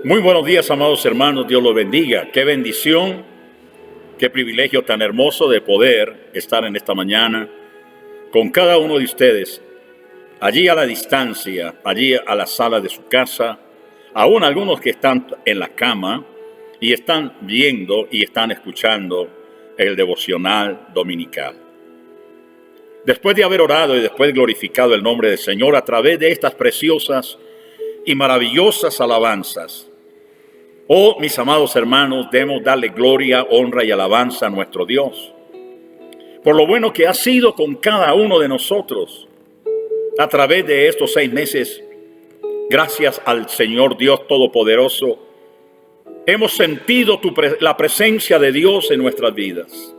Muy buenos días, amados hermanos, Dios los bendiga. Qué bendición, qué privilegio tan hermoso de poder estar en esta mañana con cada uno de ustedes, allí a la distancia, allí a la sala de su casa, aún algunos que están en la cama y están viendo y están escuchando el devocional dominical. Después de haber orado y después glorificado el nombre del Señor a través de estas preciosas y maravillosas alabanzas, oh, mis amados hermanos, debemos darle gloria, honra y alabanza a nuestro Dios por lo bueno que ha sido con cada uno de nosotros a través de estos 6 meses. Gracias al Señor Dios Todopoderoso, hemos sentido la presencia de Dios en nuestras vidas.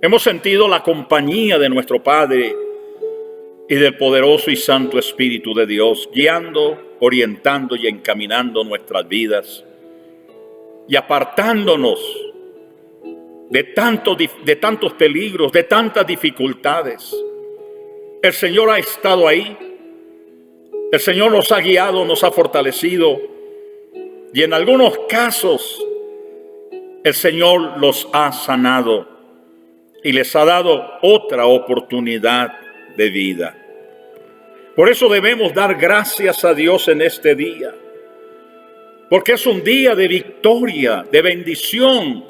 Hemos sentido la compañía de nuestro Padre y del poderoso y santo Espíritu de Dios, guiando, orientando y encaminando nuestras vidas y apartándonos de tantos peligros, de tantas dificultades. El Señor ha estado ahí, el Señor nos ha guiado, nos ha fortalecido y en algunos casos el Señor los ha sanado y les ha dado otra oportunidad de vida. Por eso debemos dar gracias a Dios en este día, porque es un día de victoria, de bendición.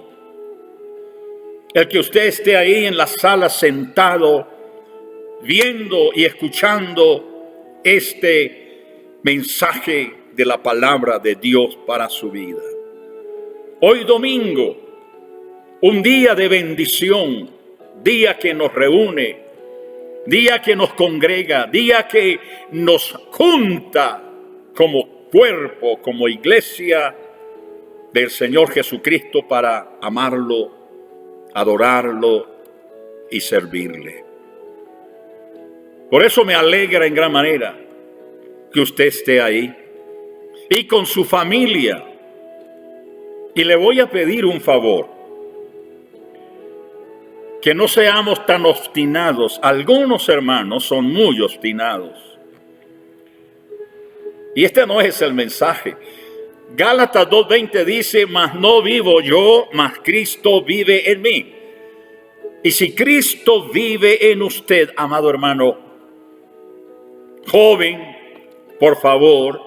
El que usted esté ahí en la sala sentado, viendo y escuchando este mensaje de la palabra de Dios para su vida. Hoy domingo, un día de bendición, día que nos reúne, día que nos congrega, día que nos junta como cuerpo, como iglesia del Señor Jesucristo para amarlo, adorarlo y servirle. Por eso me alegra en gran manera que usted esté ahí y con su familia. Y le voy a pedir un favor: que no seamos tan obstinados. Algunos hermanos son muy obstinados. Y este no es el mensaje. Gálatas 2:20 dice: mas no vivo yo, mas Cristo vive en mí. Y si Cristo vive en usted, amado hermano, joven, por favor,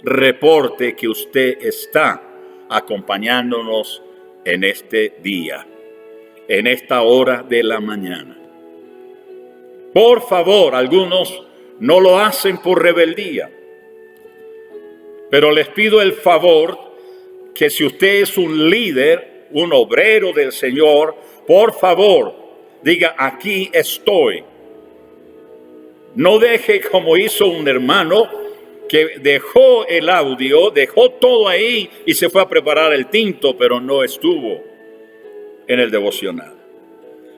reporte que usted está acompañándonos en este día, en esta hora de la mañana. Por favor, algunos no lo hacen por rebeldía, pero les pido el favor que si usted es un líder, un obrero del Señor, por favor, diga: aquí estoy. No deje como hizo un hermano que dejó el audio, dejó todo ahí y se fue a preparar el tinto, pero no estuvo en el devocional.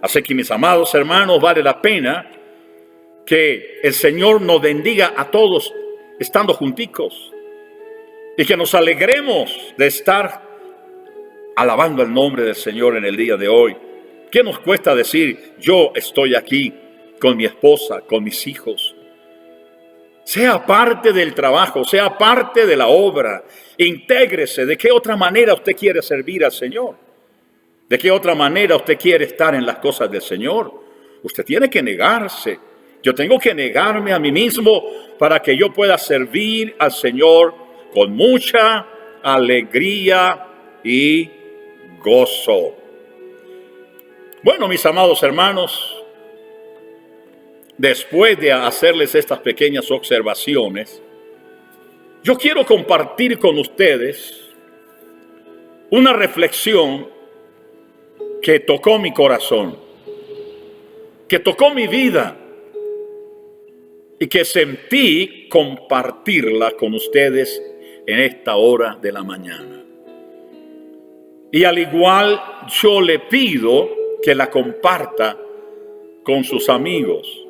Así que, mis amados hermanos, vale la pena que el Señor nos bendiga a todos estando junticos y que nos alegremos de estar alabando el nombre del Señor en el día de hoy. ¿Qué nos cuesta decir: yo estoy aquí con mi esposa, con mis hijos? Sea parte del trabajo, sea parte de la obra, intégrese. ¿De qué otra manera usted quiere servir al Señor? ¿De qué otra manera usted quiere estar en las cosas del Señor? Usted tiene que negarse. Yo tengo que negarme a mí mismo para que yo pueda servir al Señor con mucha alegría y gozo. Bueno, mis amados hermanos, después de hacerles estas pequeñas observaciones, yo quiero compartir con ustedes una reflexión que tocó mi corazón, que tocó mi vida y que sentí compartirla con ustedes en esta hora de la mañana. Y al igual, yo le pido que la comparta con sus amigos,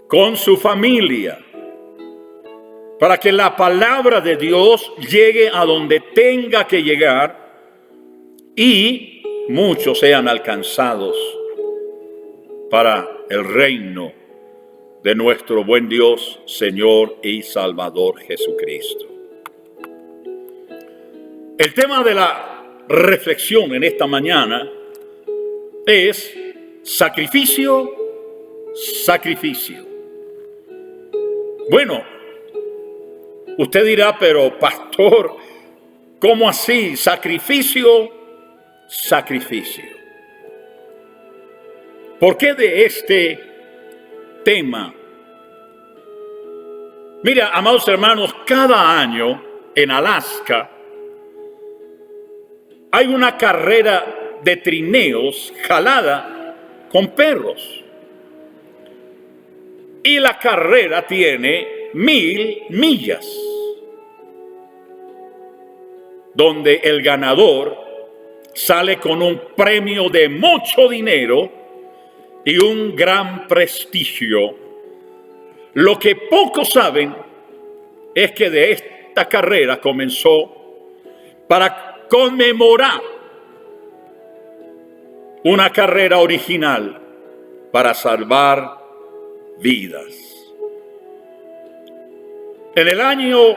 con su familia, para que la palabra de Dios llegue a donde tenga que llegar y muchos sean alcanzados para el reino de nuestro buen Dios, Señor y Salvador Jesucristo. El tema de la reflexión en esta mañana es sacrificio, sacrificio. Bueno, usted dirá, pero pastor, ¿cómo así? Sacrificio, sacrificio. ¿Por qué de este tema? Mira, amados hermanos, cada año en Alaska hay una carrera de trineos jalada con perros. Y la carrera tiene 1000 millas, donde el ganador sale con un premio de mucho dinero y un gran prestigio. Lo que pocos saben es que de esta carrera comenzó para conmemorar una carrera original para salvar vidas. En el año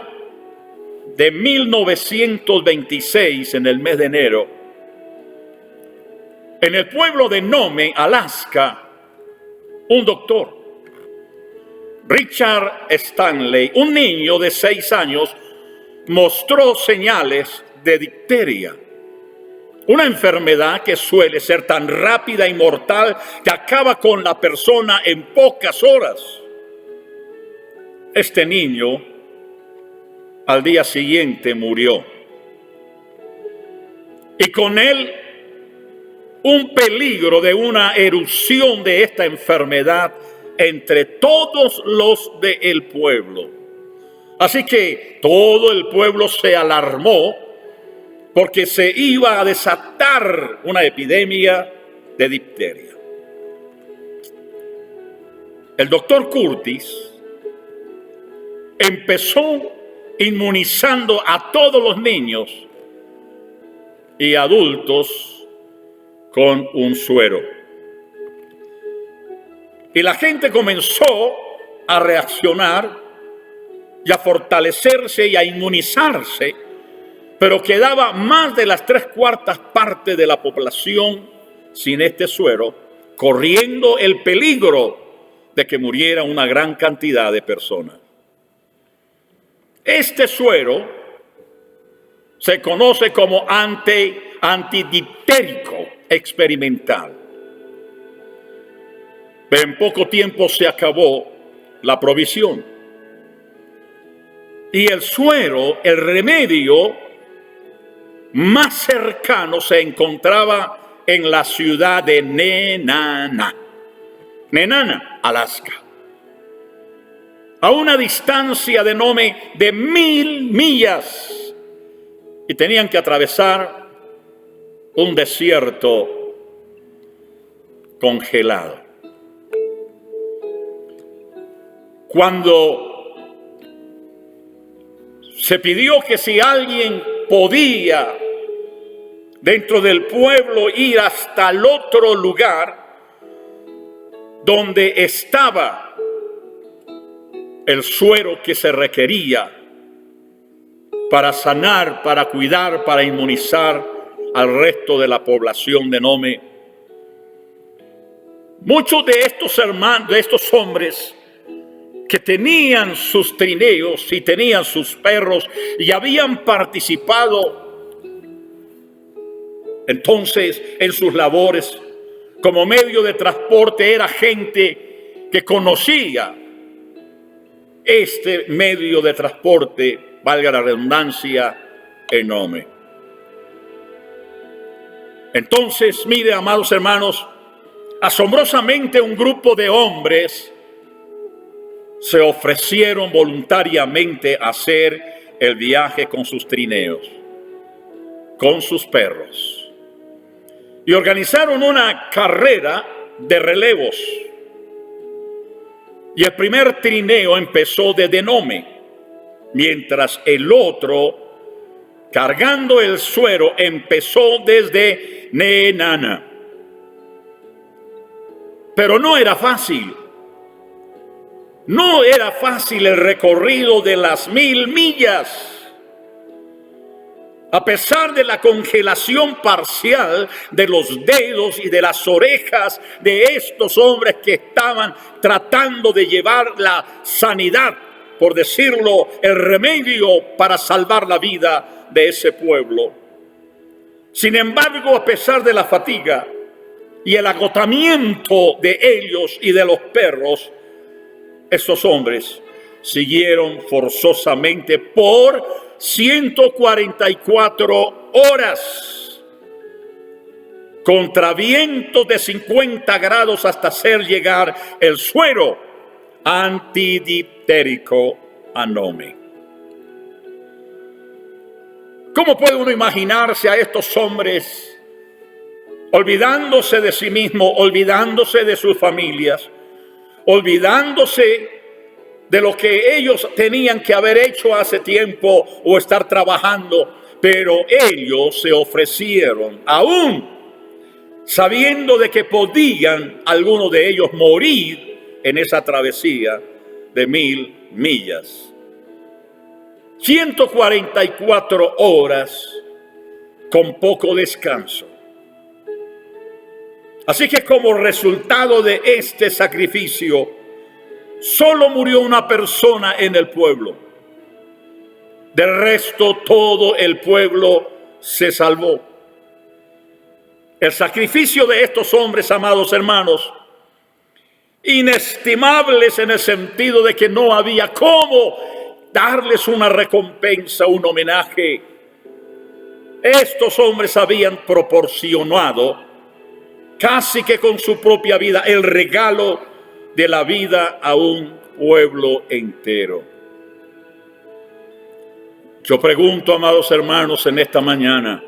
de 1926, en el mes de enero, en el pueblo de Nome, Alaska, un doctor, Richard Stanley, un niño de 6 años, mostró señales de difteria, una enfermedad que suele ser tan rápida y mortal que acaba con la persona en pocas horas. Este niño al día siguiente murió, y con él un peligro de una erupción de esta enfermedad entre todos los del pueblo. Así que todo el pueblo se alarmó porque se iba a desatar una epidemia de difteria. El doctor Curtis empezó inmunizando a todos los niños y adultos con un suero. Y la gente comenzó a reaccionar y a fortalecerse y a inmunizarse, pero quedaba más de las 3/4 partes de la población sin este suero, corriendo el peligro de que muriera una gran cantidad de personas. Este suero se conoce como antidifterico experimental. En poco tiempo se acabó la provisión. Y el suero, el remedio más cercano, se encontraba en la ciudad de Nenana, Alaska, a una distancia de Nome de 1000 millas, y tenían que atravesar un desierto congelado. Cuando se pidió que si alguien podía dentro del pueblo ir hasta el otro lugar donde estaba el suero que se requería para sanar, para cuidar, para inmunizar al resto de la población de Nome, muchos de estos hermanos, de estos hombres que tenían sus trineos y tenían sus perros y habían participado entonces en sus labores como medio de transporte, era gente que conocía este medio de transporte, valga la redundancia, enorme. Entonces, mire, amados hermanos, asombrosamente un grupo de hombres se ofrecieron voluntariamente a hacer el viaje con sus trineos, con sus perros, y organizaron una carrera de relevos. Y el primer trineo empezó desde Nome, mientras el otro, cargando el suero, empezó desde Nenana. Pero no era fácil. No era fácil el recorrido de las 1000 millas. A pesar de la congelación parcial de los dedos y de las orejas de estos hombres que estaban tratando de llevar la sanidad, por decirlo, el remedio para salvar la vida de ese pueblo. Sin embargo, a pesar de la fatiga y el agotamiento de ellos y de los perros, estos hombres siguieron forzosamente por 144 horas, contra vientos de 50 grados hasta hacer llegar el suero antidiptérico a Nome. ¿Cómo puede uno imaginarse a estos hombres olvidándose de sí mismos, olvidándose de sus familias, olvidándose de lo que ellos tenían que haber hecho hace tiempo o estar trabajando? Pero ellos se ofrecieron, aún sabiendo de que podían algunos de ellos morir en esa travesía de 1000 millas. 144 horas con poco descanso. Así que como resultado de este sacrificio, solo murió una persona en el pueblo. Del resto, todo el pueblo se salvó. El sacrificio de estos hombres, amados hermanos, inestimables en el sentido de que no había cómo darles una recompensa, un homenaje. Estos hombres habían proporcionado casi que con su propia vida el regalo de la vida a un pueblo entero. Yo pregunto, amados hermanos, en esta mañana,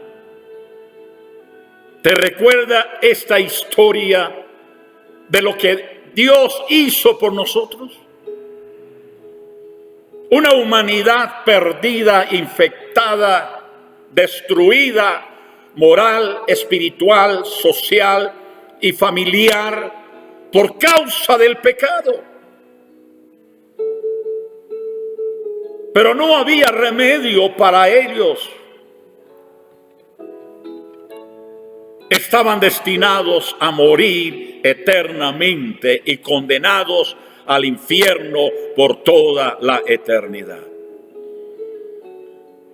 ¿te recuerda esta historia de lo que Dios hizo por nosotros? Una humanidad perdida, infectada, destruida, moral, espiritual, social y familiar por causa del pecado. Pero no había remedio para ellos. Estaban destinados a morir eternamente y condenados al infierno por toda la eternidad.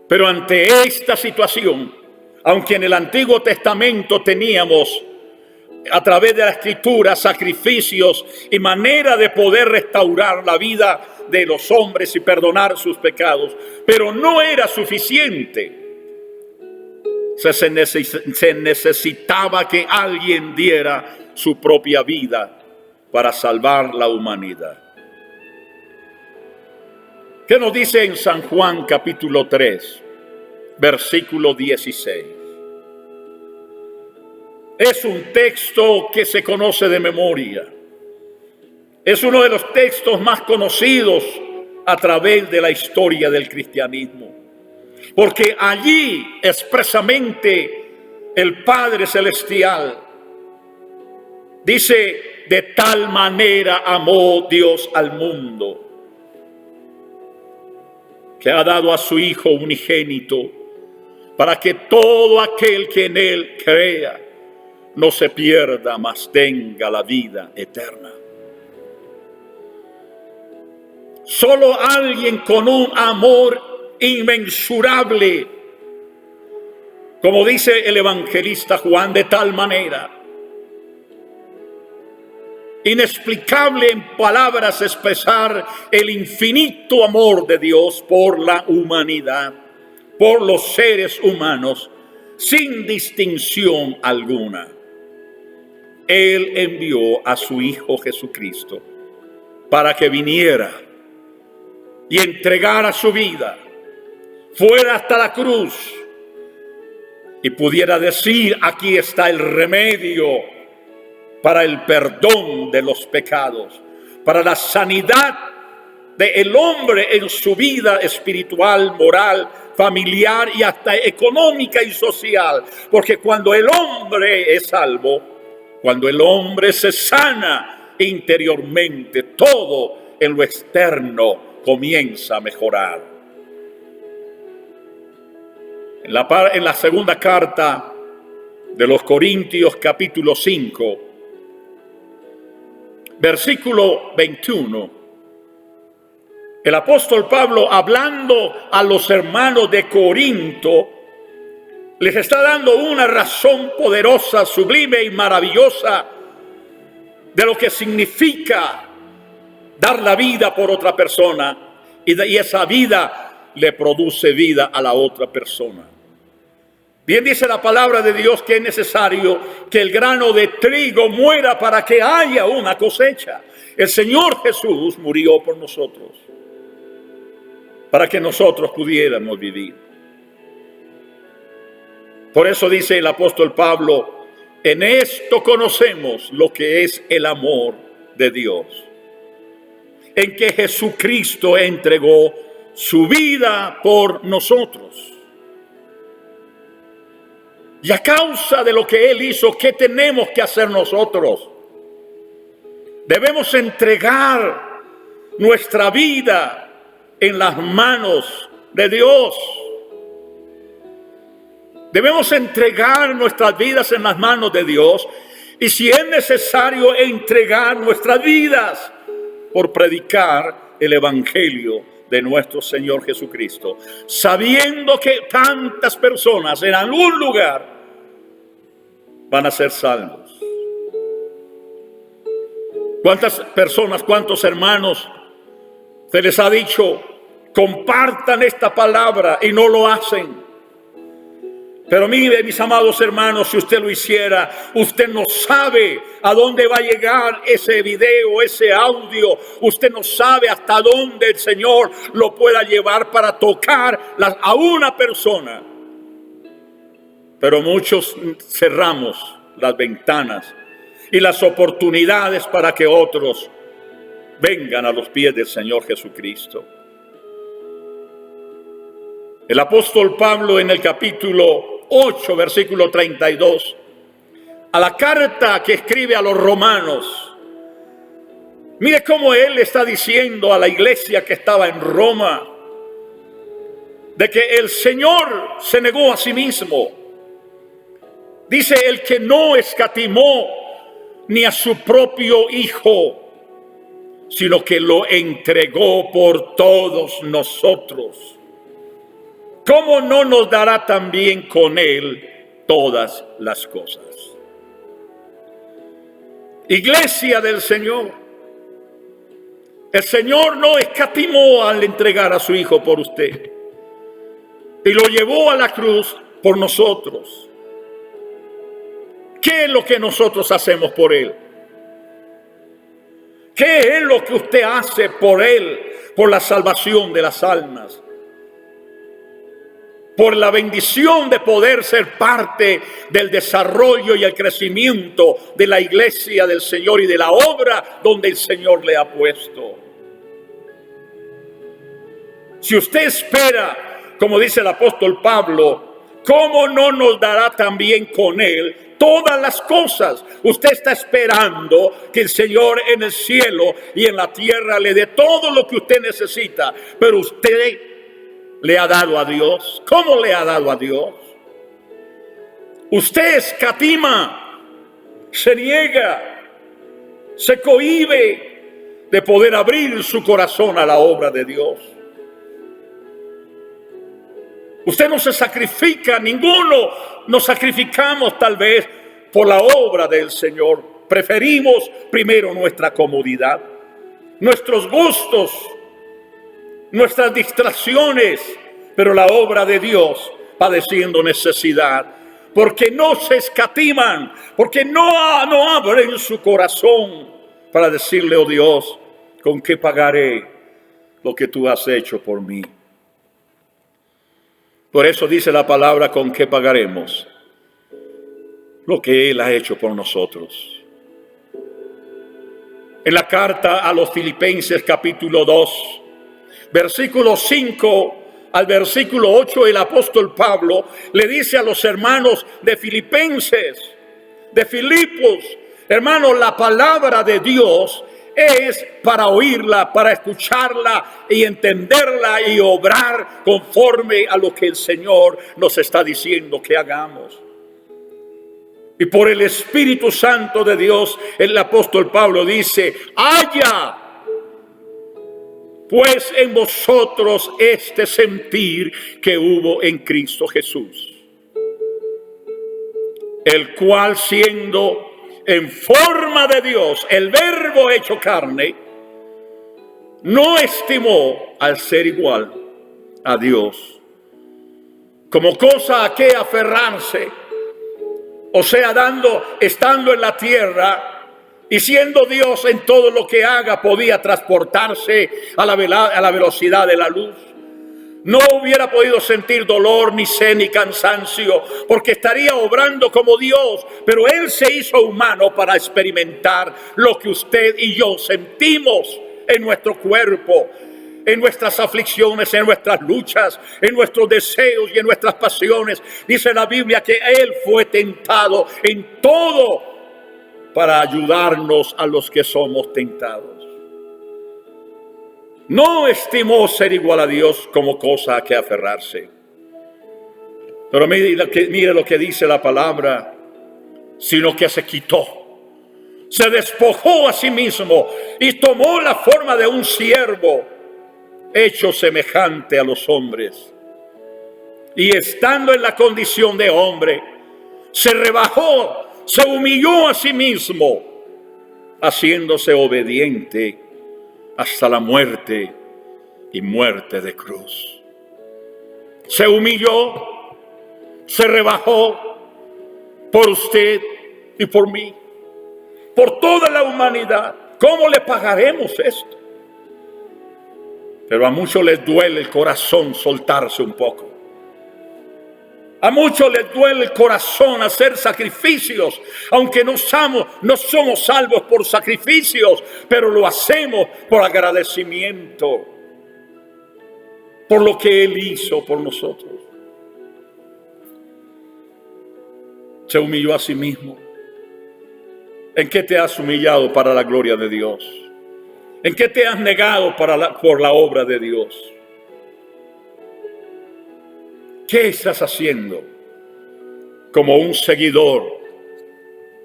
Pero ante esta situación, aunque en el Antiguo Testamento teníamos a través de la Escritura sacrificios y manera de poder restaurar la vida de los hombres y perdonar sus pecados, pero no era suficiente. Se necesitaba que alguien diera su propia vida para salvar la humanidad. ¿Qué nos dice en San Juan capítulo 3, versículo 16? Es un texto que se conoce de memoria. Es uno de los textos más conocidos a través de la historia del cristianismo. Porque allí expresamente el Padre Celestial dice: de tal manera amó Dios al mundo, que ha dado a su Hijo unigénito, para que todo aquel que en Él crea no se pierda, mas tenga la vida eterna. Solo alguien con un amor inmensurable, como dice el evangelista Juan, de tal manera, inexplicable en palabras expresar el infinito amor de Dios por la humanidad, por los seres humanos, sin distinción alguna. Él envió a su Hijo Jesucristo para que viniera y entregara su vida, fuera hasta la cruz y pudiera decir: aquí está el remedio para el perdón de los pecados, para la sanidad del hombre en su vida espiritual, moral, familiar y hasta económica y social. Porque cuando el hombre es salvo, cuando el hombre se sana interiormente, todo en lo externo comienza a mejorar. En la segunda carta de los Corintios, capítulo 5, versículo 21, el apóstol Pablo, hablando a los hermanos de Corinto, les está dando una razón poderosa, sublime y maravillosa de lo que significa dar la vida por otra persona, y esa vida le produce vida a la otra persona. Bien dice la palabra de Dios que es necesario que el grano de trigo muera para que haya una cosecha. El Señor Jesús murió por nosotros, para que nosotros pudiéramos vivir. Por eso dice el apóstol Pablo, en esto conocemos lo que es el amor de Dios, en que Jesucristo entregó su vida por nosotros. Y a causa de lo que Él hizo, ¿qué tenemos que hacer nosotros? Debemos entregar nuestra vida en las manos de Dios. Debemos entregar nuestras vidas en las manos de Dios, y si es necesario, entregar nuestras vidas por predicar el evangelio de nuestro Señor Jesucristo, sabiendo que tantas personas en algún lugar van a ser salvos. ¿Cuántas personas, cuántos hermanos se les ha dicho, compartan esta palabra, y no lo hacen? Pero mire, mis amados hermanos, si usted lo hiciera, usted no sabe a dónde va a llegar ese video, ese audio. Usted no sabe hasta dónde el Señor lo pueda llevar para tocar a una persona. Pero muchos cerramos las ventanas y las oportunidades para que otros vengan a los pies del Señor Jesucristo. El apóstol Pablo, en el capítulo 8, versículo 32, a la carta que escribe a los romanos, mire cómo él está diciendo a la iglesia que estaba en Roma, de que el Señor se negó a sí mismo. Dice, el que no escatimó ni a su propio Hijo, sino que lo entregó por todos nosotros, ¿cómo no nos dará también con Él todas las cosas? Iglesia del Señor, el Señor no escatimó al entregar a su Hijo por usted, y lo llevó a la cruz por nosotros. ¿Qué es lo que nosotros hacemos por Él? ¿Qué es lo que usted hace por Él, por la salvación de las almas? Por la bendición de poder ser parte del desarrollo y el crecimiento de la iglesia del Señor y de la obra donde el Señor le ha puesto. Si usted espera, como dice el apóstol Pablo, ¿cómo no nos dará también con Él todas las cosas? Usted está esperando que el Señor en el cielo y en la tierra le dé todo lo que usted necesita, pero usted le ha dado a Dios. ¿Cómo le ha dado a Dios? Usted escatima, se niega, se cohíbe de poder abrir su corazón a la obra de Dios. Usted no se sacrifica, ninguno nos sacrificamos tal vez por la obra del Señor. Preferimos primero nuestra comodidad, nuestros gustos, nuestras distracciones, pero la obra de Dios padeciendo necesidad, porque no se escatiman, porque no abren su corazón para decirle, oh Dios, ¿con qué pagaré lo que tú has hecho por mí? Por eso dice la palabra, ¿con qué pagaremos lo que Él ha hecho por nosotros? En la carta a los Filipenses, capítulo 2, versículo 5 al versículo 8, el apóstol Pablo le dice a los hermanos de Filipenses, de Filipos, hermanos, la palabra de Dios es para oírla, para escucharla y entenderla y obrar conforme a lo que el Señor nos está diciendo que hagamos. Y por el Espíritu Santo de Dios, el apóstol Pablo dice: haya pues en vosotros este sentir que hubo en Cristo Jesús, el cual, siendo en forma de Dios, el Verbo hecho carne, no estimó al ser igual a Dios como cosa a que aferrarse. O sea, estando en la tierra y siendo Dios en todo lo que haga, podía transportarse a la velocidad de la luz. No hubiera podido sentir dolor, ni sed, ni cansancio, porque estaría obrando como Dios. Pero Él se hizo humano para experimentar lo que usted y yo sentimos en nuestro cuerpo, en nuestras aflicciones, en nuestras luchas, en nuestros deseos y en nuestras pasiones. Dice la Biblia que Él fue tentado en todo para ayudarnos a los que somos tentados. No estimó ser igual a Dios como cosa a que aferrarse. Pero mire lo que dice la palabra, sino que se quitó, se despojó a sí mismo y tomó la forma de un siervo, hecho semejante a los hombres. Y estando en la condición de hombre, se rebajó, se humilló a sí mismo, haciéndose obediente hasta la muerte y muerte de cruz. Se humilló, se rebajó por usted y por mí, por toda la humanidad. ¿Cómo le pagaremos esto? Pero a muchos les duele el corazón soltarse un poco. A muchos les duele el corazón hacer sacrificios, aunque no somos salvos por sacrificios, pero lo hacemos por agradecimiento, por lo que Él hizo por nosotros. Se humilló a sí mismo. ¿En qué te has humillado para la gloria de Dios? ¿En qué te has negado por la obra de Dios? ¿Qué estás haciendo como un seguidor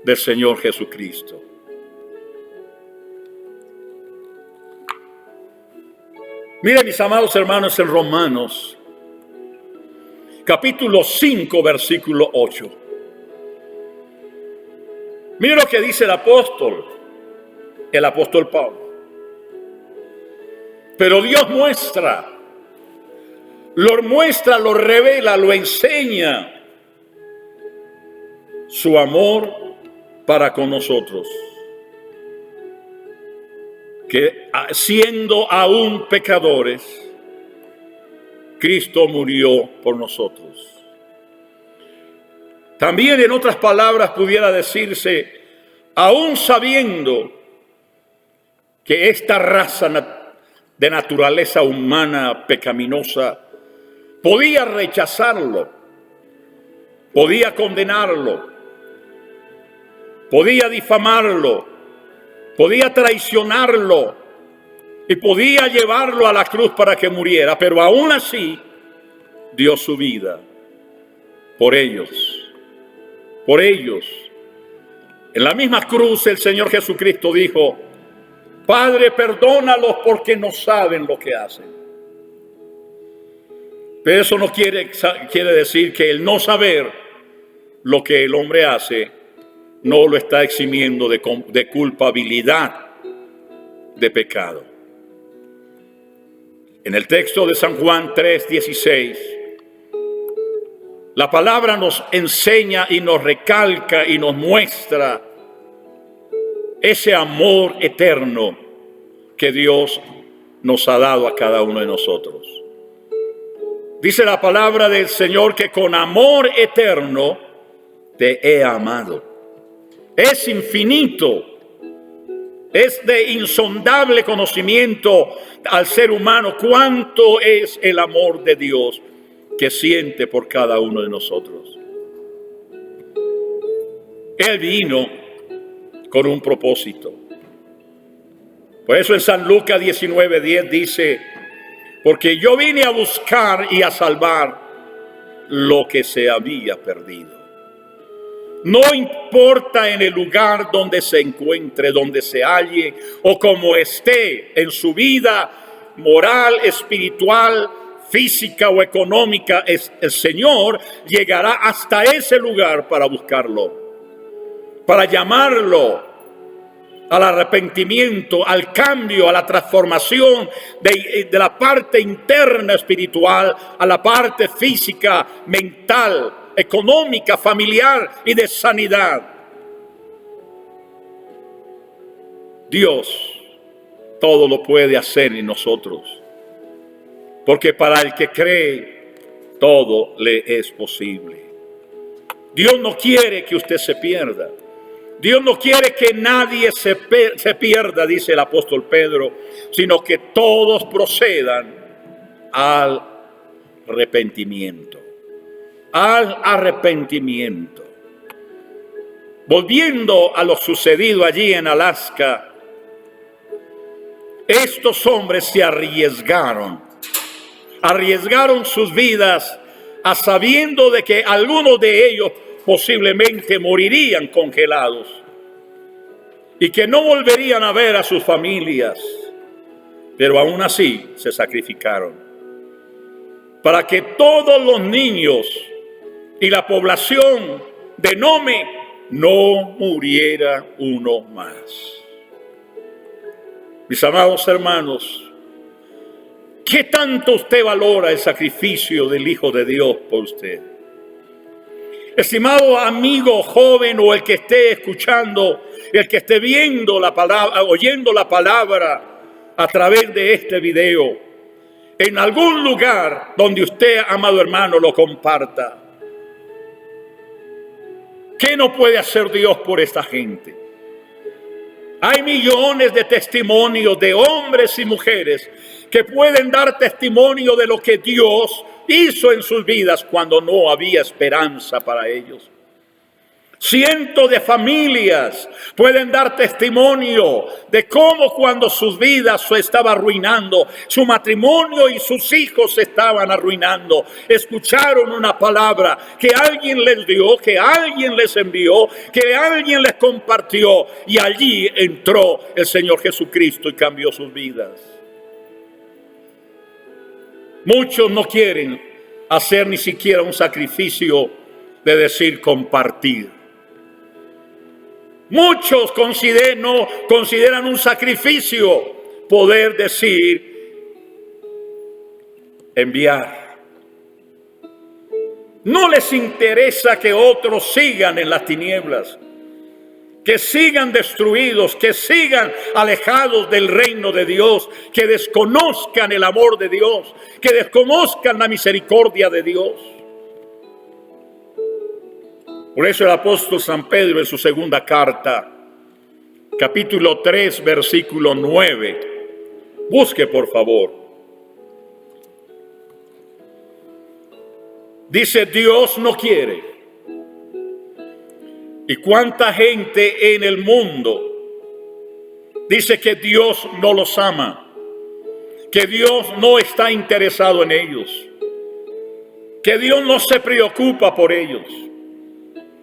del Señor Jesucristo? Miren, mis amados hermanos, en Romanos, capítulo 5, versículo 8. Miren lo que dice el apóstol Pablo. Pero Dios lo revela, lo enseña, su amor para con nosotros, que siendo aún pecadores, Cristo murió por nosotros. También, en otras palabras, pudiera decirse, aún sabiendo que esta raza de naturaleza humana pecaminosa podía rechazarlo, podía condenarlo, podía difamarlo, podía traicionarlo y podía llevarlo a la cruz para que muriera, pero aún así dio su vida por ellos. Por ellos. En la misma cruz el Señor Jesucristo dijo: Padre, perdónalos porque no saben lo que hacen. Pero eso no quiere decir que el no saber lo que el hombre hace no lo está eximiendo de culpabilidad de pecado. En el texto de San Juan 3:16, la palabra nos enseña y nos recalca y nos muestra ese amor eterno que Dios nos ha dado a cada uno de nosotros. Dice la palabra del Señor que con amor eterno te he amado. Es infinito, es de insondable conocimiento al ser humano cuánto es el amor de Dios que siente por cada uno de nosotros. Él vino con un propósito. Por eso en San Lucas 19:10 dice: porque yo vine a buscar y a salvar lo que se había perdido. No importa en el lugar donde se encuentre, donde se halle o como esté en su vida moral, espiritual, física o económica, el Señor llegará hasta ese lugar para buscarlo, para llamarlo al arrepentimiento, al cambio, a la transformación de la parte interna espiritual a la parte física, mental, económica, familiar y de sanidad. Dios todo lo puede hacer en nosotros, porque para el que cree todo le es posible. Dios no quiere que usted se pierda. Dios no quiere que nadie se pierda, dice el apóstol Pedro, sino que todos procedan al arrepentimiento. Al arrepentimiento. Volviendo a lo sucedido allí en Alaska, estos hombres se arriesgaron sus vidas a sabiendo de que algunos de ellos posiblemente morirían congelados y que no volverían a ver a sus familias, pero aún así se sacrificaron para que todos los niños y la población de Nome no muriera uno más. Mis amados hermanos, ¿qué tanto usted valora el sacrificio del Hijo de Dios por usted? Estimado amigo joven o el que esté escuchando, el que esté viendo la palabra, oyendo la palabra a través de este video, en algún lugar donde usted, amado hermano, lo comparta. ¿Qué no puede hacer Dios por esta gente? Hay millones de testimonios de hombres y mujeres que pueden dar testimonio de lo que Dios hizo en sus vidas cuando no había esperanza para ellos. Cientos de familias pueden dar testimonio de cómo cuando sus vidas se estaban arruinando, su matrimonio y sus hijos se estaban arruinando, escucharon una palabra que alguien les dio, que alguien les envió, que alguien les compartió, y allí entró el Señor Jesucristo y cambió sus vidas. Muchos no quieren hacer ni siquiera un sacrificio de decir compartir. Muchos no consideran un sacrificio poder decir enviar. No les interesa que otros sigan en las tinieblas, que sigan destruidos, que sigan alejados del reino de Dios, que desconozcan el amor de Dios, que desconozcan la misericordia de Dios. Por eso el apóstol San Pedro en su segunda carta, capítulo 3, versículo 9, busque por favor. Dice: Dios no quiere. ¿Y cuánta gente en el mundo dice que Dios no los ama? Que Dios no está interesado en ellos, que Dios no se preocupa por ellos.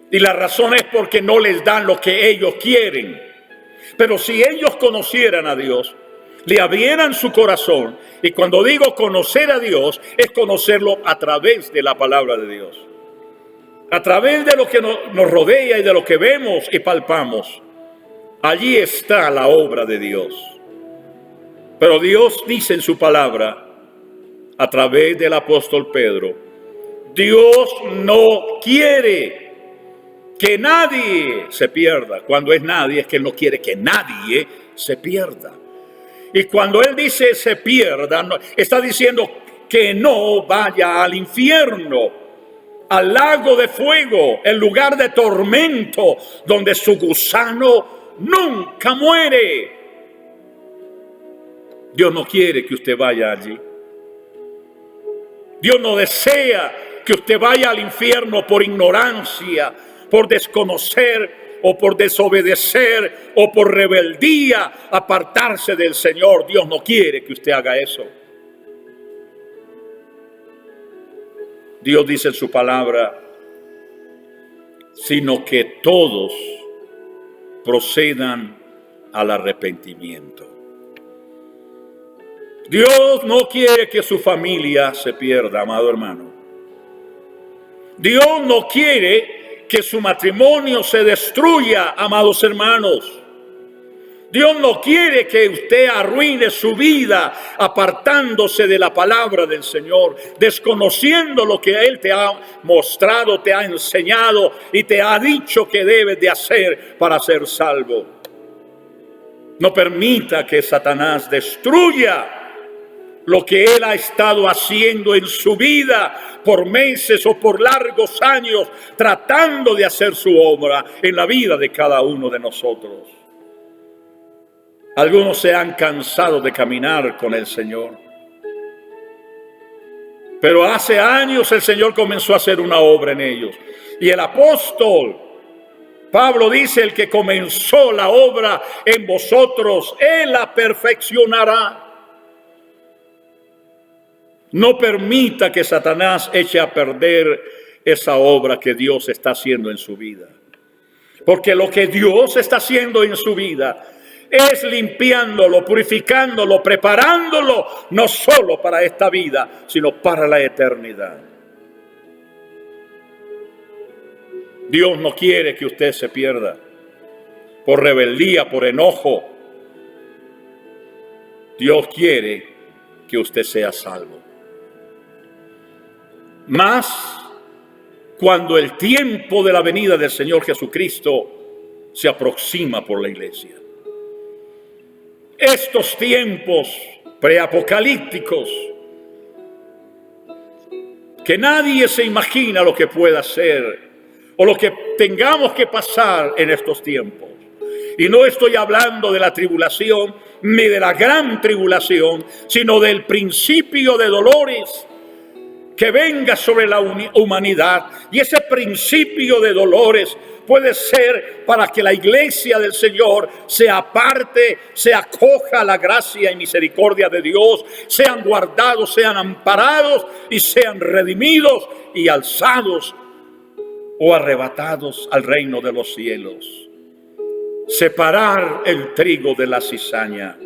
Y la razón es porque no les dan lo que ellos quieren. Pero si ellos conocieran a Dios, le abrieran su corazón, y cuando digo conocer a Dios, es conocerlo a través de la palabra de Dios, a través de lo que nos rodea y de lo que vemos y palpamos. Allí está la obra de Dios. Pero Dios dice en su palabra, a través del apóstol Pedro, Dios no quiere que nadie se pierda. Cuando es nadie, es que Él no quiere que nadie se pierda. Y cuando Él dice se pierda, está diciendo que no vaya al infierno, al lago de fuego, el lugar de tormento, donde su gusano nunca muere. Dios no quiere que usted vaya allí. Dios no desea que usted vaya al infierno por ignorancia, por desconocer o por desobedecer o por rebeldía apartarse del Señor. Dios no quiere que usted haga eso. Dios dice en su palabra, sino que todos procedan al arrepentimiento. Dios no quiere que su familia se pierda, amado hermano. Dios no quiere que su matrimonio se destruya, amados hermanos. Dios no quiere que usted arruine su vida apartándose de la palabra del Señor, desconociendo lo que Él te ha mostrado, te ha enseñado y te ha dicho que debes de hacer para ser salvo. No permita que Satanás destruya lo que Él ha estado haciendo en su vida por meses o por largos años, tratando de hacer su obra en la vida de cada uno de nosotros. Algunos se han cansado de caminar con el Señor. Pero hace años el Señor comenzó a hacer una obra en ellos. Y el apóstol Pablo dice, el que comenzó la obra en vosotros, Él la perfeccionará. No permita que Satanás eche a perder esa obra que Dios está haciendo en su vida. Porque lo que Dios está haciendo en su vida es limpiándolo, purificándolo, preparándolo, no solo para esta vida, sino para la eternidad. Dios no quiere que usted se pierda por rebeldía, por enojo. Dios quiere que usted sea salvo. Más cuando el tiempo de la venida del Señor Jesucristo se aproxima por la iglesia. Estos tiempos preapocalípticos, que nadie se imagina lo que pueda ser o lo que tengamos que pasar en estos tiempos. Y no estoy hablando de la tribulación ni de la gran tribulación, sino del principio de dolores que venga sobre la humanidad. Y ese principio de dolores puede ser para que la iglesia del Señor se aparte, se acoja a la gracia y misericordia de Dios, sean guardados, sean amparados y sean redimidos y alzados o arrebatados al reino de los cielos. Separar el trigo de la cizaña.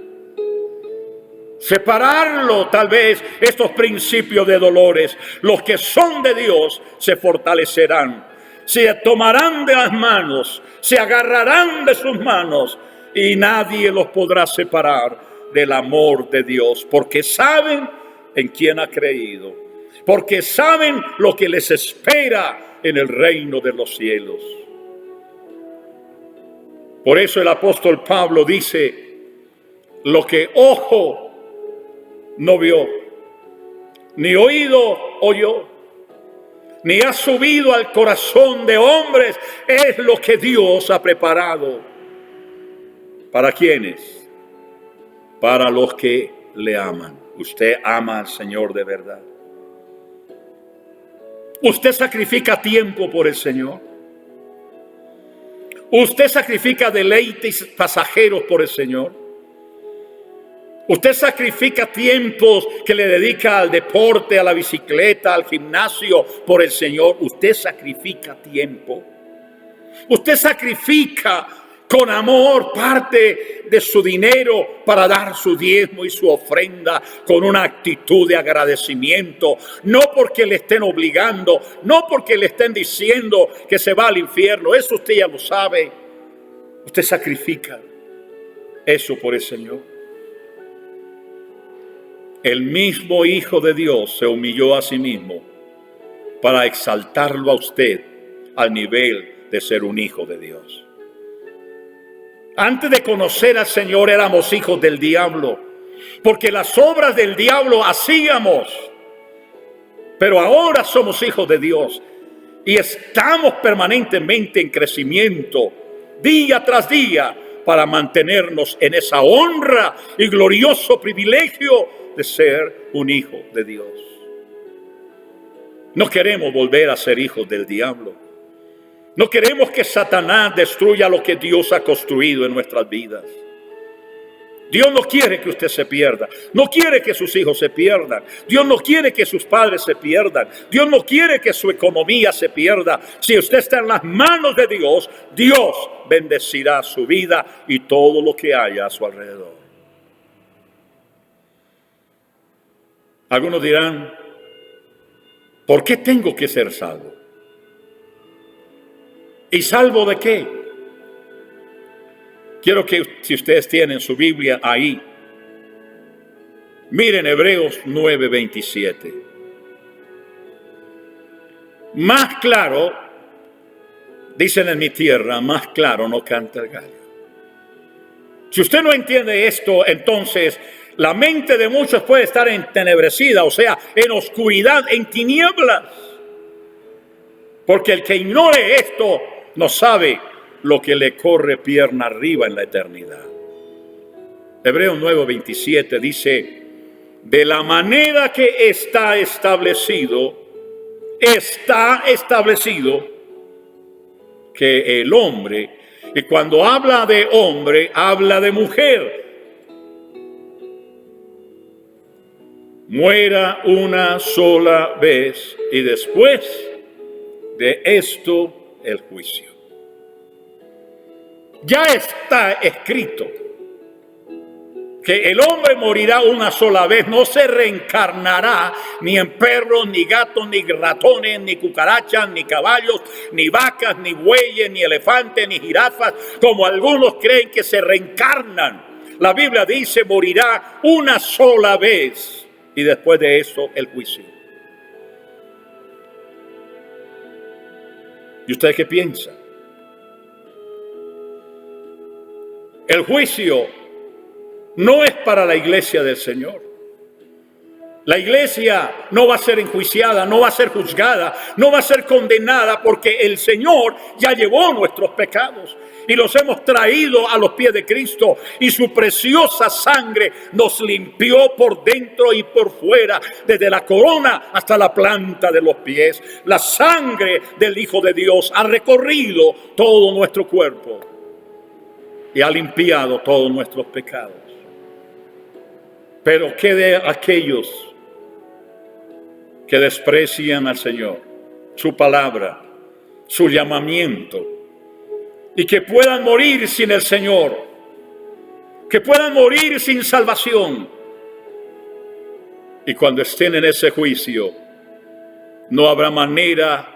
Separarlo, tal vez, estos principios de dolores. Los que son de Dios se fortalecerán, se tomarán de las manos, se agarrarán de sus manos y nadie los podrá separar del amor de Dios, porque saben en quién ha creído, porque saben lo que les espera en el reino de los cielos. Por eso el apóstol Pablo dice, lo que ojo no vio, ni oído oyó, ni ha subido al corazón de hombres, es lo que Dios ha preparado. ¿Para quiénes? Para los que le aman. Usted ama al Señor de verdad. Usted sacrifica tiempo por el Señor. Usted sacrifica deleites pasajeros por el Señor. Usted sacrifica tiempos que le dedica al deporte, a la bicicleta, al gimnasio por el Señor. Usted sacrifica tiempo. Usted sacrifica con amor parte de su dinero para dar su diezmo y su ofrenda con una actitud de agradecimiento. No porque le estén obligando, no porque le estén diciendo que se va al infierno. Eso usted ya lo sabe. Usted sacrifica eso por el Señor. El mismo Hijo de Dios se humilló a sí mismo para exaltarlo a usted al nivel de ser un hijo de Dios. Antes de conocer al Señor éramos hijos del diablo, porque las obras del diablo hacíamos. Pero ahora somos hijos de Dios y estamos permanentemente en crecimiento, día tras día, para mantenernos en esa honra y glorioso privilegio de ser un hijo de Dios. No queremos volver a ser hijos del diablo. No queremos que Satanás destruya lo que Dios ha construido en nuestras vidas. Dios no quiere que usted se pierda. No quiere que sus hijos se pierdan. Dios no quiere que sus padres se pierdan. Dios no quiere que su economía se pierda. Si usted está en las manos de Dios, Dios bendecirá su vida y todo lo que haya a su alrededor. Algunos dirán, ¿por qué tengo que ser salvo? ¿Y salvo de qué? Quiero que, si ustedes tienen su Biblia ahí, miren Hebreos 9:27. Más claro, dicen en mi tierra, más claro no canta el gallo. Si usted no entiende esto, entonces la mente de muchos puede estar entenebrecida, o sea, en oscuridad, en tinieblas. Porque el que ignore esto no sabe lo que le corre pierna arriba en la eternidad. Hebreos 9:27 dice, de la manera que está establecido que el hombre, y cuando habla de hombre, habla de mujer, muera una sola vez y después de esto el juicio. Ya está escrito que el hombre morirá una sola vez, no se reencarnará ni en perros, ni gatos, ni ratones, ni cucarachas, ni caballos, ni vacas, ni bueyes, ni elefantes, ni jirafas, como algunos creen que se reencarnan. La Biblia dice morirá una sola vez y después de eso el juicio. ¿Y usted qué piensa? El juicio no es para la iglesia del Señor. La iglesia no va a ser enjuiciada, no va a ser juzgada, no va a ser condenada, porque el Señor ya llevó nuestros pecados y los hemos traído a los pies de Cristo, y su preciosa sangre nos limpió por dentro y por fuera, desde la corona hasta la planta de los pies. La sangre del Hijo de Dios ha recorrido todo nuestro cuerpo y ha limpiado todos nuestros pecados. Pero ¿qué de aquellos que desprecian al Señor, su palabra, su llamamiento, y que puedan morir sin el Señor, que puedan morir sin salvación? Y cuando estén en ese juicio, no habrá manera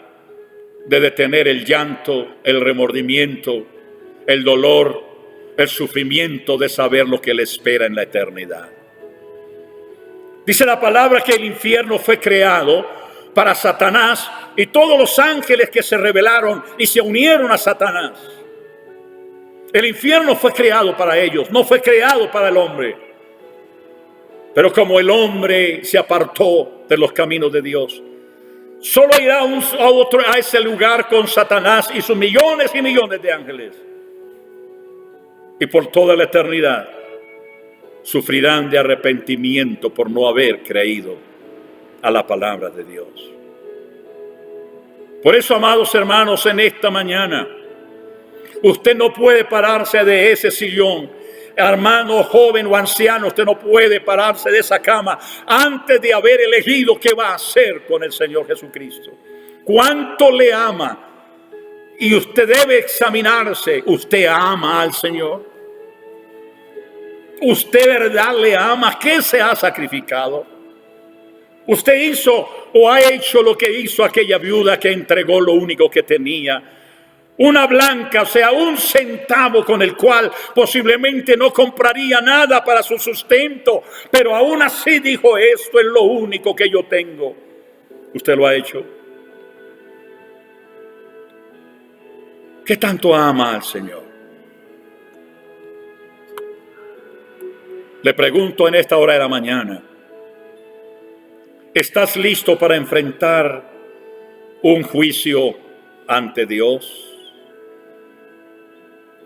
de detener el llanto, el remordimiento, el dolor, el sufrimiento de saber lo que le espera en la eternidad. Dice la palabra que el infierno fue creado para Satanás y todos los ángeles que se rebelaron y se unieron a Satanás. El infierno fue creado para ellos, no fue creado para el hombre. Pero como el hombre se apartó de los caminos de Dios, solo irá a ese lugar con Satanás y sus millones y millones de ángeles. Y por toda la eternidad sufrirán de arrepentimiento por no haber creído a la palabra de Dios. Por eso, amados hermanos, en esta mañana, usted no puede pararse de ese sillón. Hermano, joven o anciano, usted no puede pararse de esa cama antes de haber elegido qué va a hacer con el Señor Jesucristo. ¿Cuánto le ama? Y usted debe examinarse. ¿Usted ama al Señor? ¿Usted verdad le ama? ¿Qué se ha sacrificado? ¿Usted hizo o ha hecho lo que hizo aquella viuda que entregó lo único que tenía? Una blanca, o sea, un centavo con el cual posiblemente no compraría nada para su sustento, pero aún así dijo: esto es lo único que yo tengo. ¿Usted lo ha hecho? ¿Qué tanto ama al Señor? Le pregunto en esta hora de la mañana: ¿estás listo para enfrentar un juicio ante Dios?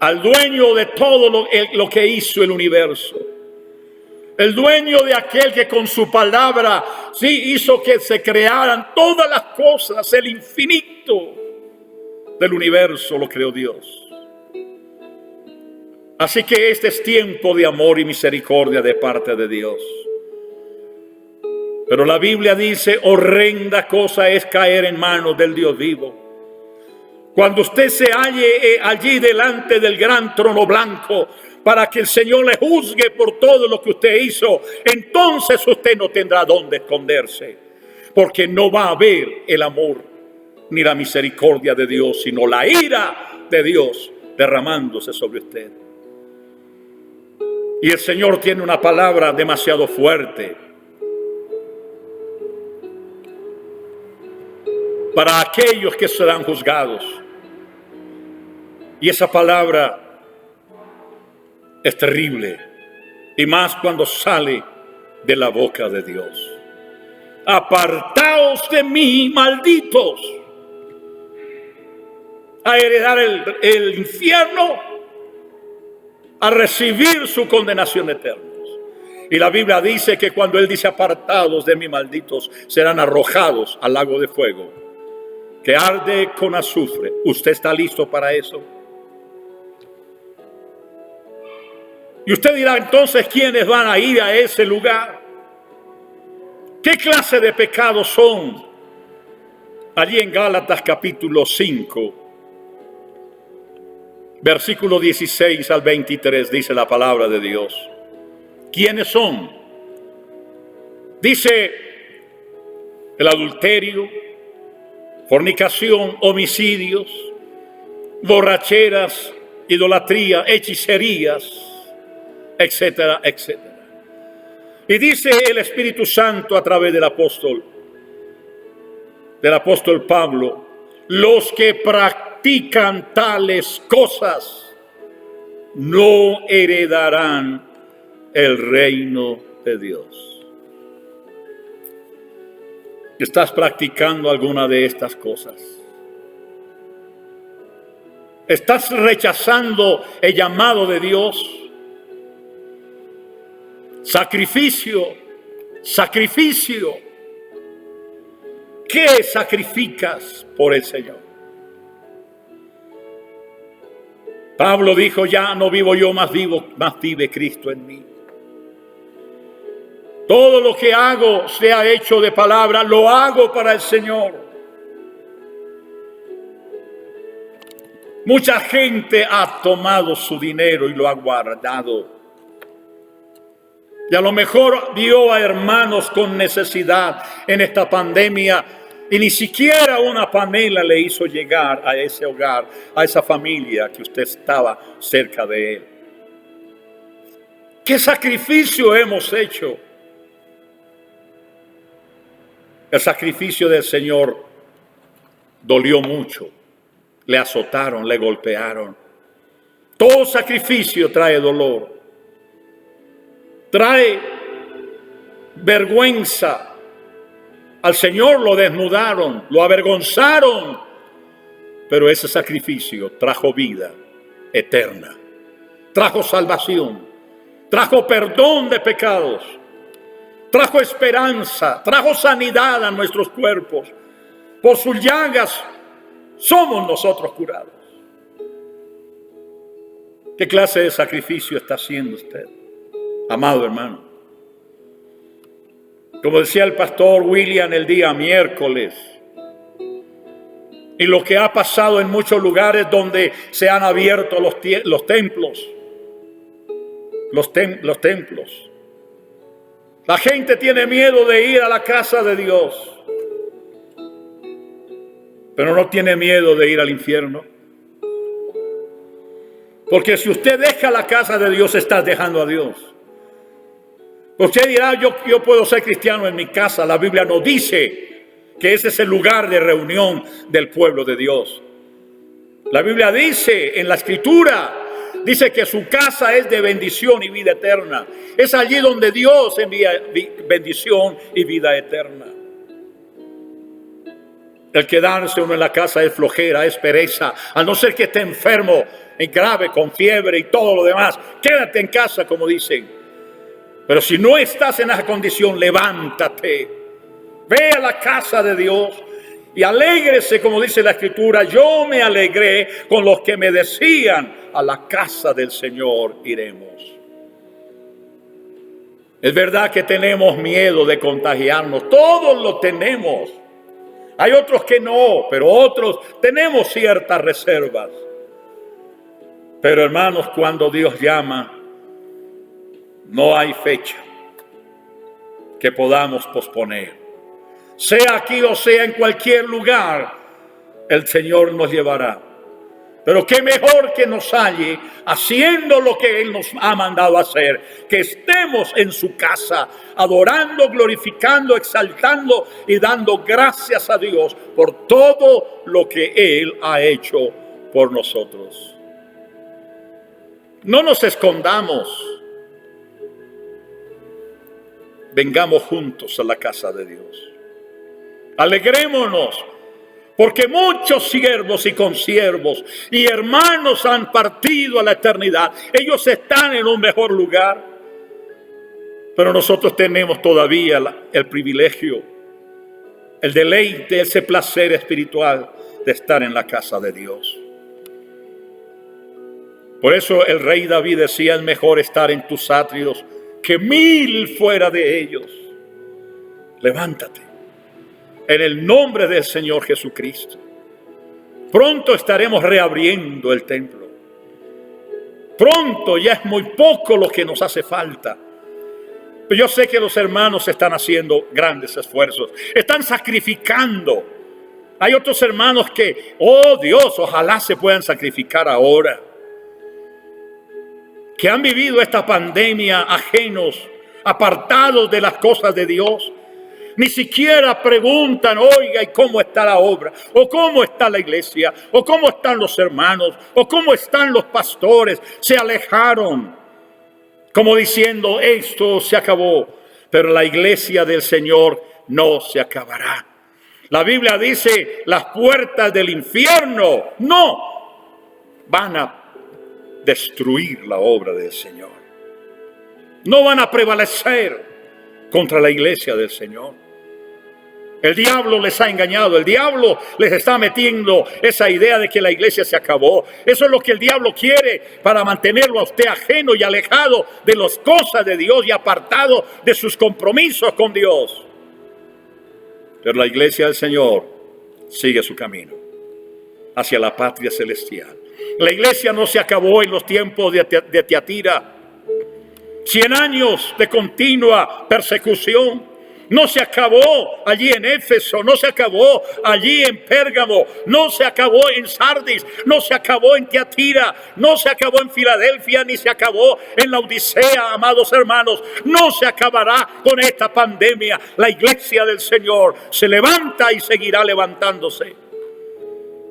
Al dueño de todo lo que hizo el universo. El dueño de aquel que con su palabra sí hizo que se crearan todas las cosas, el infinito. del universo lo creó Dios. Así que este es tiempo de amor y misericordia de parte de Dios. Pero la Biblia dice, horrenda cosa es caer en manos del Dios vivo. Cuando usted se halle allí delante del gran trono blanco para que el Señor le juzgue por todo lo que usted hizo, entonces usted no tendrá dónde esconderse, porque no va a haber el amor ni la misericordia de Dios, sino la ira de Dios derramándose sobre usted. Y el Señor tiene una palabra demasiado fuerte para aquellos que serán juzgados. Y esa palabra es terrible, y más cuando sale de la boca de Dios. Apartaos de mí, malditos, a heredar el infierno, a recibir su condenación eterna. Y la Biblia dice que cuando Él dice apartados de mí, malditos, serán arrojados al lago de fuego, que arde con azufre. ¿Usted está listo para eso? Y usted dirá, entonces, ¿quiénes van a ir a ese lugar? ¿Qué clase de pecados son? Allí en Gálatas capítulo 5, versículo 16 al 23, dice la palabra de Dios. ¿Quiénes son? Dice el adulterio, fornicación, homicidios, borracheras, idolatría, hechicerías, etcétera, etcétera. Y dice el Espíritu Santo a través del apóstol Pablo, los que practican tales cosas no heredarán el reino de Dios. ¿Estás practicando alguna de estas cosas? ¿Estás rechazando el llamado de Dios? Sacrificio. ¿Qué sacrificas por el Señor? Pablo dijo, ya no vivo yo, más vive Cristo en mí. Todo lo que hago, sea hecho de palabra, lo hago para el Señor. Mucha gente ha tomado su dinero y lo ha guardado. Y a lo mejor vio a hermanos con necesidad en esta pandemia y ni siquiera una panela le hizo llegar a ese hogar, a esa familia que usted estaba cerca de él. ¿Qué sacrificio hemos hecho? El sacrificio del Señor dolió mucho. Le azotaron, le golpearon. Todo sacrificio trae dolor. Trae vergüenza. Al Señor lo desnudaron, lo avergonzaron, pero ese sacrificio trajo vida eterna, trajo salvación, trajo perdón de pecados, trajo esperanza, trajo sanidad a nuestros cuerpos. Por sus llagas somos nosotros curados. ¿Qué clase de sacrificio está haciendo usted, amado hermano? Como decía el pastor William el día miércoles, y lo que ha pasado en muchos lugares donde se han abierto los templos. La gente tiene miedo de ir a la casa de Dios, pero no tiene miedo de ir al infierno. Porque si usted deja la casa de Dios, está dejando a Dios. Usted dirá, yo puedo ser cristiano en mi casa. La Biblia nos dice que ese es el lugar de reunión del pueblo de Dios. La Biblia dice en la Escritura, dice que su casa es de bendición y vida eterna. Es allí donde Dios envía bendición y vida eterna. El quedarse uno en la casa es flojera, es pereza. A no ser que esté enfermo, en grave, con fiebre y todo lo demás, quédate en casa, como dicen. Pero si no estás en esa condición, levántate. Ve a la casa de Dios Y alégrese, como dice la Escritura, yo me alegré con los que me decían, a la casa del Señor iremos. Es verdad que tenemos miedo de contagiarnos, todos lo tenemos. Hay otros que no, pero otros tenemos ciertas reservas. Pero hermanos, cuando Dios llama, no hay fecha que podamos posponer. Sea aquí o sea en cualquier lugar, el Señor nos llevará. Pero qué mejor que nos halle haciendo lo que Él nos ha mandado hacer. Que estemos en su casa, adorando, glorificando, exaltando y dando gracias a Dios por todo lo que Él ha hecho por nosotros. No nos escondamos. Vengamos juntos a la casa de Dios. Alegrémonos, porque muchos siervos y consiervos y hermanos han partido a la eternidad. Ellos están en un mejor lugar. Pero nosotros tenemos todavía el privilegio, el deleite, ese placer espiritual de estar en la casa de Dios. Por eso el rey David decía, es mejor estar en tus atrios que 1000 fuera de ellos. Levántate en el nombre del Señor Jesucristo. Pronto estaremos reabriendo el templo. Pronto, ya es muy poco lo que nos hace falta. Pero yo sé que los hermanos están haciendo grandes esfuerzos. Están sacrificando. Hay otros hermanos que, oh Dios, ojalá se puedan sacrificar ahora. Que han vivido esta pandemia ajenos, apartados de las cosas de Dios. Ni siquiera preguntan, oiga, ¿y cómo está la obra? ¿O cómo está la iglesia? ¿O cómo están los hermanos? ¿O cómo están los pastores? Se alejaron, como diciendo, esto se acabó. Pero la iglesia del Señor no se acabará. La Biblia dice, las puertas del infierno no van a destruir la obra del Señor. No van a prevalecer contra la iglesia del Señor. El diablo les ha engañado, el diablo les está metiendo esa idea de que la iglesia se acabó. Eso es lo que el diablo quiere para mantenerlo a usted ajeno y alejado de las cosas de Dios y apartado de sus compromisos con Dios. Pero la iglesia del Señor sigue su camino hacia la patria celestial. La iglesia no se acabó en los tiempos de Tiatira. 100 años de continua persecución. No se acabó allí en Éfeso, no se acabó allí en Pérgamo, no se acabó en Sardis, no se acabó en Tiatira, no se acabó en Filadelfia, ni se acabó en la Odisea, amados hermanos. No se acabará con esta pandemia. La iglesia del Señor se levanta y seguirá levantándose.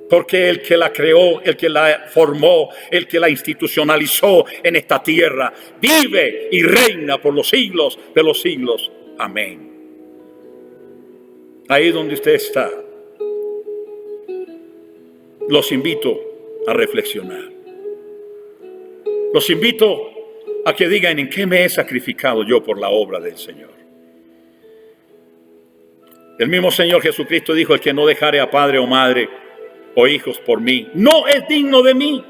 Porque el que la creó, el que la formó, el que la institucionalizó en esta tierra, vive y reina por los siglos de los siglos. Amén. Ahí donde usted está, los invito a reflexionar. Los invito a que digan, ¿en qué me he sacrificado yo por la obra del Señor? El mismo Señor Jesucristo dijo, el que no dejare a padre o madre o hijos por mí, no es digno de mí.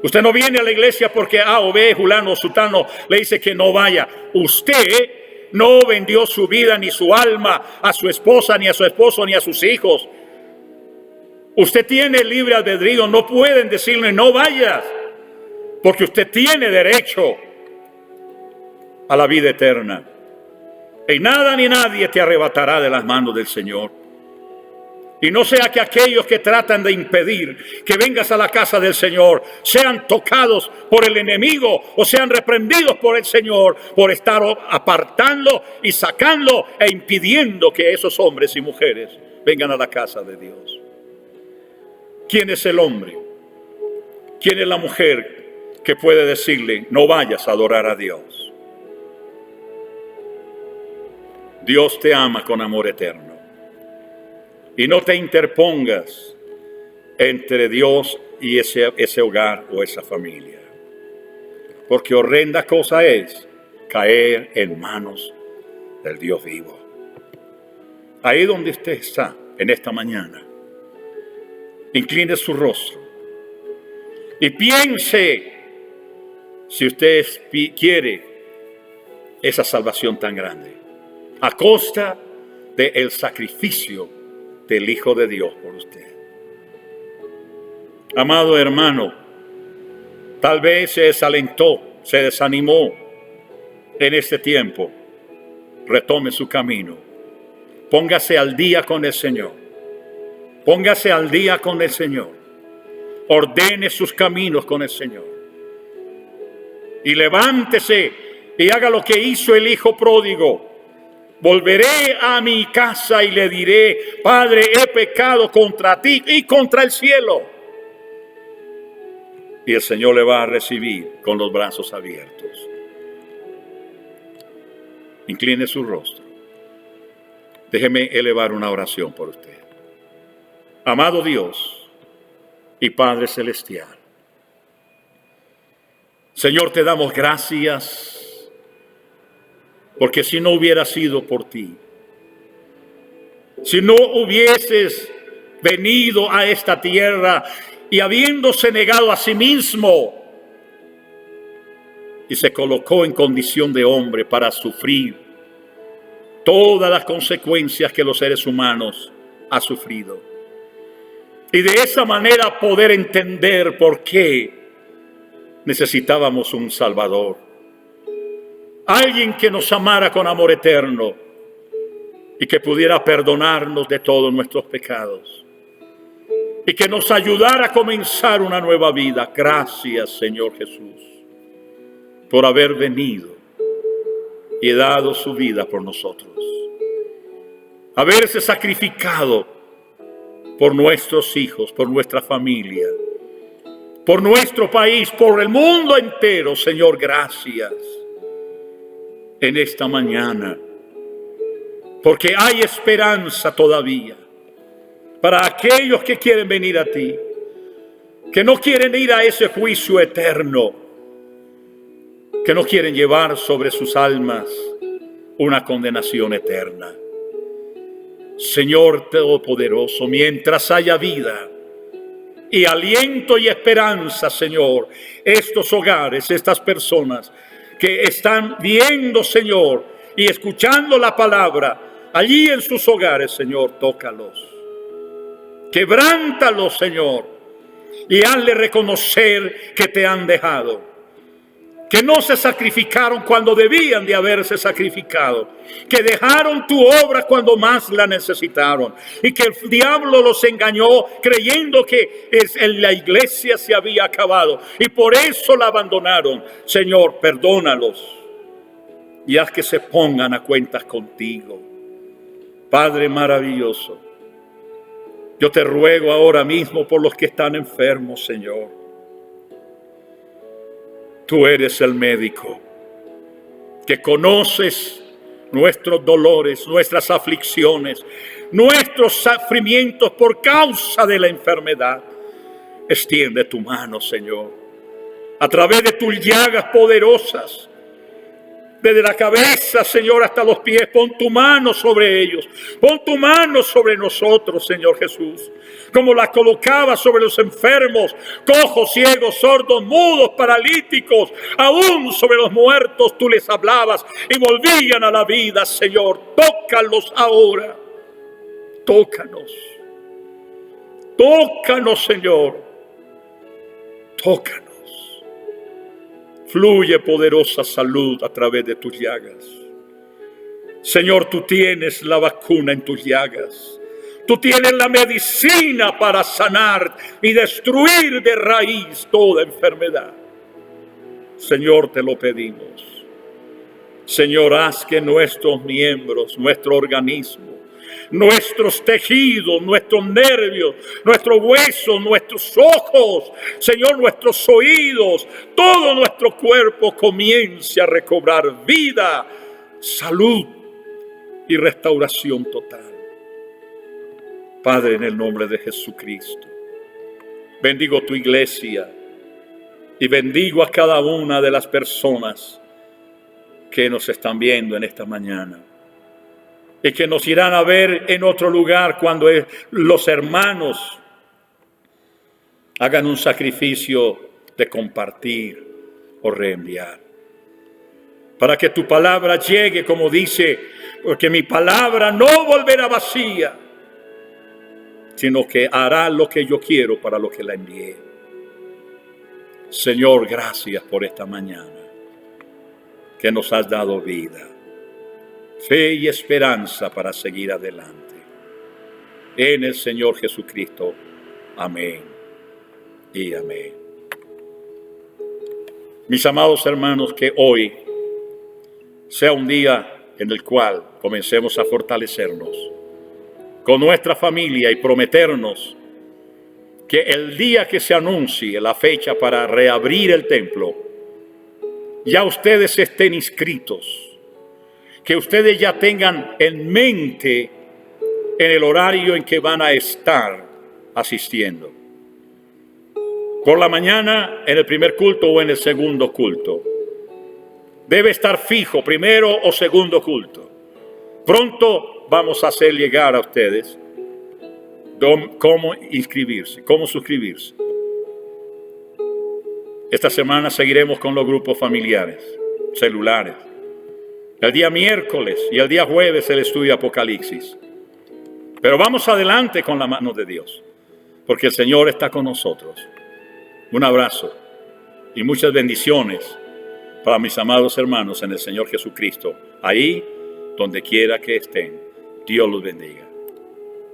Usted no viene a la iglesia porque A o B, fulano o sutano le dice que no vaya. Usted no vendió su vida ni su alma a su esposa, ni a su esposo, ni a sus hijos. Usted tiene libre albedrío. No pueden decirle no vayas, porque usted tiene derecho a la vida eterna. Y nada ni nadie te arrebatará de las manos del Señor. Y no sea que aquellos que tratan de impedir que vengas a la casa del Señor sean tocados por el enemigo o sean reprendidos por el Señor por estar apartando y sacando e impidiendo que esos hombres y mujeres vengan a la casa de Dios. ¿Quién es el hombre? ¿Quién es la mujer que puede decirle no vayas a adorar a Dios? Dios te ama con amor eterno. Y no te interpongas entre Dios y ese hogar o esa familia. Porque horrenda cosa es caer en manos del Dios vivo. ahí donde usted está en esta mañana, incline su rostro y piense si usted quiere esa salvación tan grande, a costa del sacrificio del Hijo de Dios por usted. Amado hermano, tal vez se desalentó, se desanimó en este tiempo. Retome su camino. Póngase al día con el Señor. Póngase al día con el Señor. Ordene sus caminos con el Señor. Y levántese y haga lo que hizo el hijo pródigo. Volveré a mi casa y le diré: Padre, he pecado contra ti y contra el cielo. Y el Señor le va a recibir con los brazos abiertos. Incline su rostro. Déjeme elevar una oración por usted. Amado Dios y Padre Celestial, Señor, te damos gracias, porque si no hubiera sido por ti, si no hubieses venido a esta tierra y habiéndose negado a sí mismo y se colocó en condición de hombre para sufrir todas las consecuencias que los seres humanos han sufrido, y de esa manera poder entender por qué necesitábamos un Salvador, alguien que nos amara con amor eterno y que pudiera perdonarnos de todos nuestros pecados y que nos ayudara a comenzar una nueva vida. Gracias, Señor Jesús, por haber venido y dado su vida por nosotros, haberse sacrificado por nuestros hijos, por nuestra familia, por nuestro país, por el mundo entero. Señor, gracias en esta mañana, porque hay esperanza todavía para aquellos que quieren venir a ti, que no quieren ir a ese juicio eterno, que no quieren llevar sobre sus almas una condenación eterna. Señor Todopoderoso, mientras haya vida y aliento y esperanza, Señor, estos hogares, estas personas que están viendo, Señor, y escuchando la palabra allí en sus hogares, Señor, tócalos, quebrántalos, Señor, y hazle reconocer que te han dejado, que no se sacrificaron cuando debían de haberse sacrificado, que dejaron tu obra cuando más la necesitaron, y que el diablo los engañó creyendo que en la iglesia se había acabado y por eso la abandonaron. Señor, perdónalos y haz que se pongan a cuentas contigo. Padre maravilloso, yo te ruego ahora mismo por los que están enfermos, Señor. Tú eres el médico que conoces nuestros dolores, nuestras aflicciones, nuestros sufrimientos por causa de la enfermedad. Extiende tu mano, Señor, a través de tus llagas poderosas, desde la cabeza, Señor, hasta los pies. Pon tu mano sobre ellos. Pon tu mano sobre nosotros, Señor Jesús, como la colocaba sobre los enfermos, cojos, ciegos, sordos, mudos, paralíticos, aún sobre los muertos tú les hablabas y volvían a la vida. Señor, tócalos ahora. Tócanos. Tócanos, Señor. Tócanos. Fluye poderosa salud a través de tus llagas. Señor, tú tienes la vacuna en tus llagas. Tú tienes la medicina para sanar y destruir de raíz toda enfermedad. Señor, te lo pedimos. Señor, haz que nuestros miembros, nuestro organismo, nuestros tejidos, nuestros nervios, nuestros huesos, nuestros ojos, Señor, nuestros oídos, todo nuestro cuerpo comience a recobrar vida, salud y restauración total. Padre, en el nombre de Jesucristo, bendigo tu iglesia y bendigo a cada una de las personas que nos están viendo en esta mañana. y que nos irán a ver en otro lugar cuando los hermanos hagan un sacrificio de compartir o reenviar. Para que tu palabra llegue, como dice, porque mi palabra no volverá vacía, sino que hará lo que yo quiero para lo que la envié. Señor, gracias por esta mañana que nos has dado vida, fe y esperanza para seguir adelante. En el Señor Jesucristo. Amén y amén. Mis amados hermanos, que hoy sea un día en el cual comencemos a fortalecernos con nuestra familia y prometernos que el día que se anuncie la fecha para reabrir el templo, ya ustedes estén inscritos, que ustedes ya tengan en mente en el horario en que van a estar asistiendo. Por la mañana en el primer culto o en el segundo culto. Debe estar fijo, primero o segundo culto. Pronto vamos a hacer llegar a ustedes cómo inscribirse, cómo suscribirse. Esta semana seguiremos con los grupos familiares, celulares. El día miércoles y el día jueves el estudio Apocalipsis. Pero vamos adelante con la mano de Dios, porque el Señor está con nosotros. Un abrazo y muchas bendiciones para mis amados hermanos en el Señor Jesucristo, ahí donde quiera que estén. Dios los bendiga.